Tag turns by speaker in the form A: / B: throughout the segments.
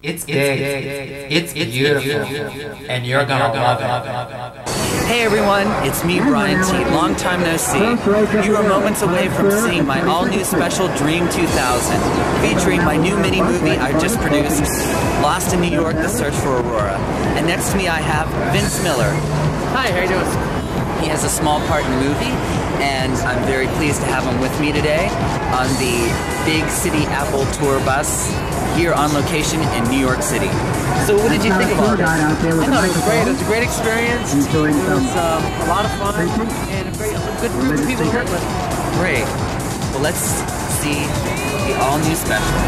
A: It's big, it's beautiful, and you're gonna love it.
B: Hey everyone, it's me, Brian T. Long time no see. You are moments away from seeing my all-new special Dream 2000, featuring my new mini-movie I just produced, Lost in New York, The Search for Aurora. And next to me I have Vince Miller.
C: Hi, how you doing?
B: He has a small part in the movie, and I'm very pleased to have him with me today on the Big City Apple tour bus here on location in New York City. So what did you think about it?
C: I thought it was great. It was a great experience. It was a lot of fun and a good group of people to work with.
B: Great. Well, let's see the all-new special.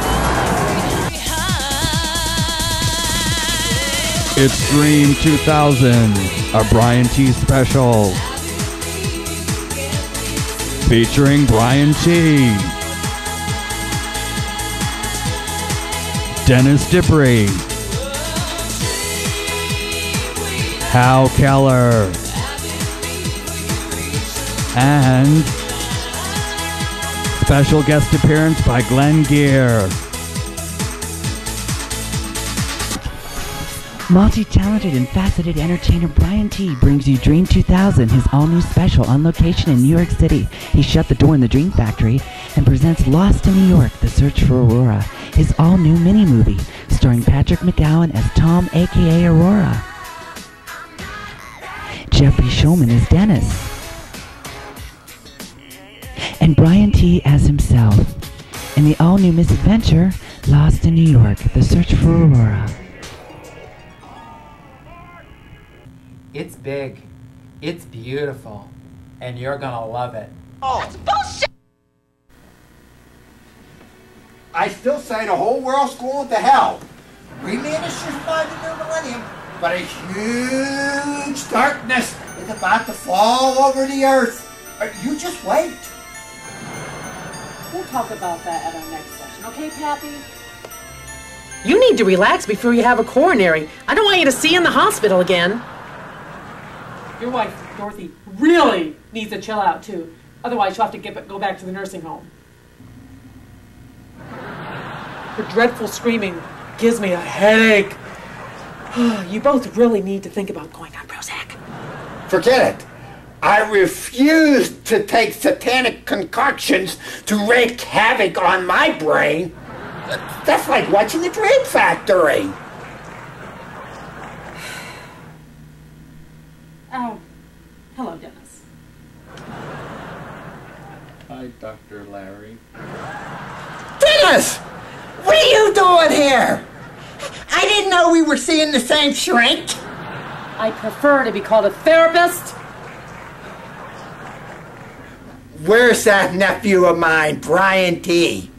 D: It's Dream 2000, a Brian T. special. Featuring Brian T. Dennis Jeffery, Hal Keller, and special guest appearance by Glenn Gear.
E: Multi-talented and faceted entertainer Brian T. brings you Dream 2000, his all-new special on location in New York City. He shut the door in the Dream Factory and presents Lost in New York, The Search for Aurora, his all-new mini-movie starring Patrick McGowan as Tom, a.k.a. Aurora. Jeffrey Schulman as Dennis. And Brian T. as himself in the all-new misadventure, Lost in New York, The Search for Aurora.
A: It's big, it's beautiful, and you're gonna love it.
F: Oh, it's bullshit! I still say the whole world's going to hell. We managed to survive the new millennium, but a huge darkness is about to fall over the earth. You just wait.
G: We'll talk about that at our next session, okay, Pappy?
C: You need to relax before you have a coronary. I don't want you to see you in the hospital again. Your wife, Dorothy, really needs to chill out, too. Otherwise, she'll have to go back to the nursing home. Her dreadful screaming gives me a headache. You both really need to think about going on Prozac.
F: Forget it. I refuse to take satanic concoctions to wreak havoc on my brain. That's like watching the Dream Factory.
G: Oh, hello, Dennis.
H: Hi, Dr. Larry.
F: Dennis! What are you doing here? I didn't know we were seeing the same shrink.
G: I prefer to be called a therapist.
F: Where's that nephew of mine, Brian T?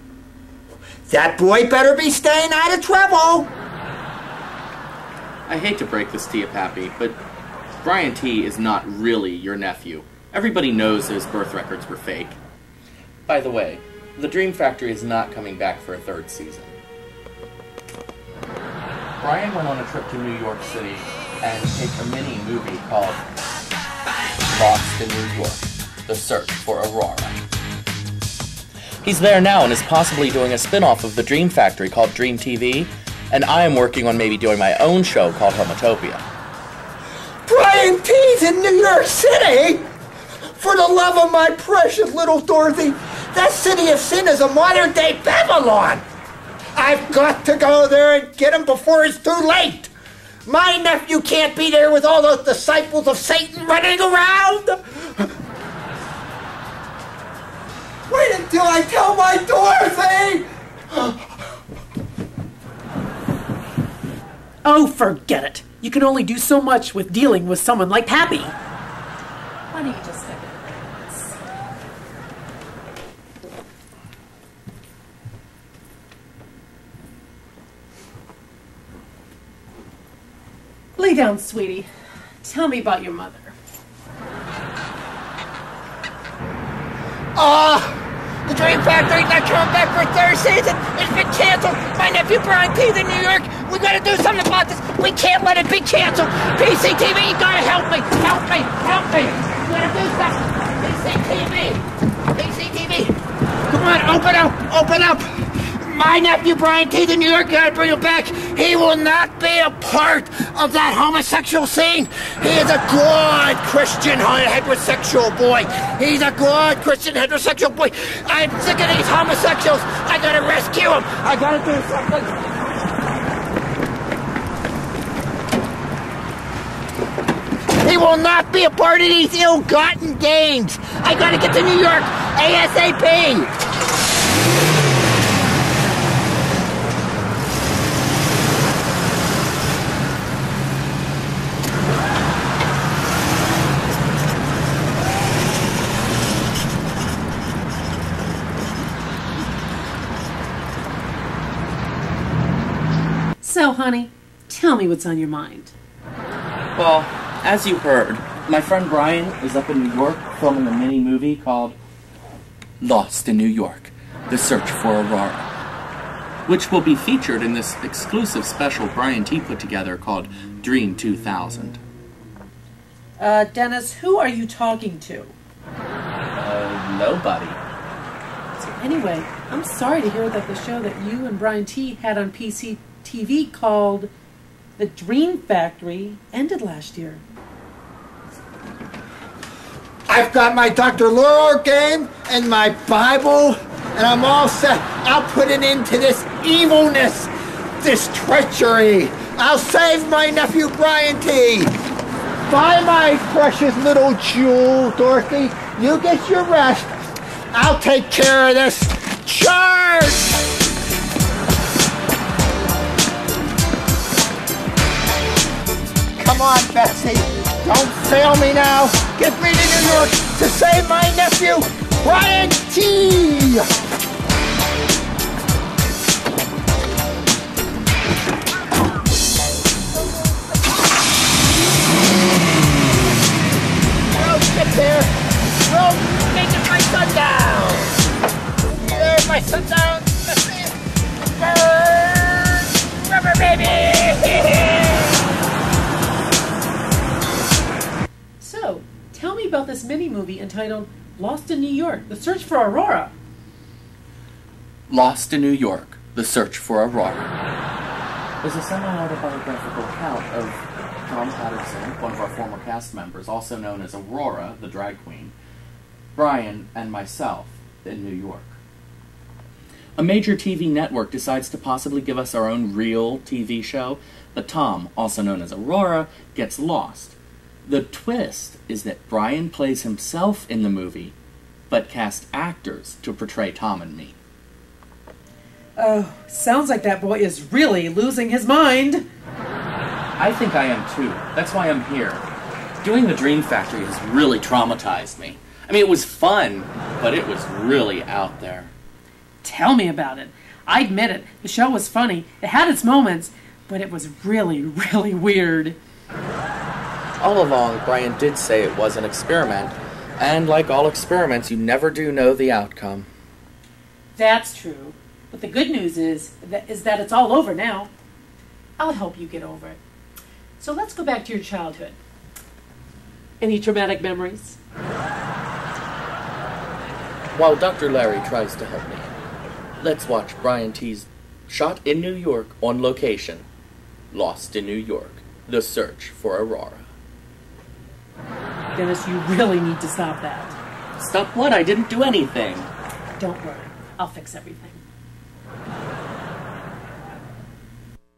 F: That boy better be staying out of trouble.
H: I hate to break this to you, Pappy, but Brian T is not really your nephew. Everybody knows those birth records were fake. By the way, the Dream Factory is not coming back for a third season. Brian went on a trip to New York City and taped a mini-movie called Lost in New York, The Search for Aurora. He's there now and is possibly doing a spin-off of the Dream Factory called Dream TV, and I am working on maybe doing my own show called Homotopia.
F: Brian T's in New York City? For the love of my precious little Dorothy, that city of sin is a modern-day Babylon. I've got to go there and get him before it's too late. My nephew can't be there with all those disciples of Satan running around. Wait until I tell my Dorothy!
C: Oh, forget it. You can only do so much with dealing with someone like Pappy.
G: Why don't you just step in the room?
C: Lay down, sweetie. Tell me about your mother.
F: The Dream Factory's not coming back for a third season. It's been canceled. My nephew Brian T's in New York. We gotta do something about this. We can't let it be canceled. PCTV, you gotta help me. Help me. Help me. We gotta do something. PCTV. PCTV. Come on, open up. Open up. my nephew Brian T, the New York guy, bring him back. He will not be a part of that homosexual scene. He is a good Christian heterosexual boy. He's a good Christian heterosexual boy. I'm sick of these homosexuals. I gotta rescue him. I gotta do something. He will not be a part of these ill-gotten gains. I gotta get to New York ASAP.
C: So, honey, tell me what's on your mind.
H: Well, as you heard, my friend Brian is up in New York filming a mini-movie called Lost in New York, The Search for Aurora, which will be featured in this exclusive special Brian T put together called Dream 2000.
C: Dennis, who are you talking to?
H: Nobody.
C: So anyway, I'm sorry to hear that the show that you and Brian T had on PCTV called The Dream Factory ended last year.
F: I've got my Dr. Laurel game and my Bible, and I'm all set. I'll put an end to this evilness, this treachery. I'll save my nephew Brian T. Bye, my precious little jewel, Dorothy. You get your rest. I'll take care of this. Charge! Come on, Betsy. Don't fail me now. Get me to New York to save my nephew, Brian T. We'll get there. We'll make it my sundown. There's my sundown. Burn, rubber baby.
C: So, tell me about this mini-movie entitled Lost in New York, The Search for Aurora.
H: Lost in New York, The Search for Aurora is a semi-autobiographical account of Tom Patterson, one of our former cast members, also known as Aurora, the drag queen, Brian, and myself in New York. A major TV network decides to possibly give us our own real TV show, but Tom, also known as Aurora, gets lost. The twist is that Brian plays himself in the movie, but cast actors to portray Tom and me.
C: Oh, sounds like that boy is really losing his mind.
H: I think I am too. That's why I'm here. Doing the Dream Factory has really traumatized me. I mean, it was fun, but it was really out there.
C: Tell me about it. I admit it. The show was funny. It had its moments, but it was really, really weird.
H: All along, Brian did say it was an experiment, and like all experiments, you never do know the outcome.
C: That's true. But the good news is that it's all over now. I'll help you get over it. So let's go back to your childhood. Any traumatic memories?
H: While Dr. Larry tries to help me, let's watch Brian T's Shot in New York on Location, Lost in New York, The Search for Aurora.
C: Dennis, you really need to stop that.
H: Stop what? I didn't do anything.
C: Don't worry. I'll fix everything.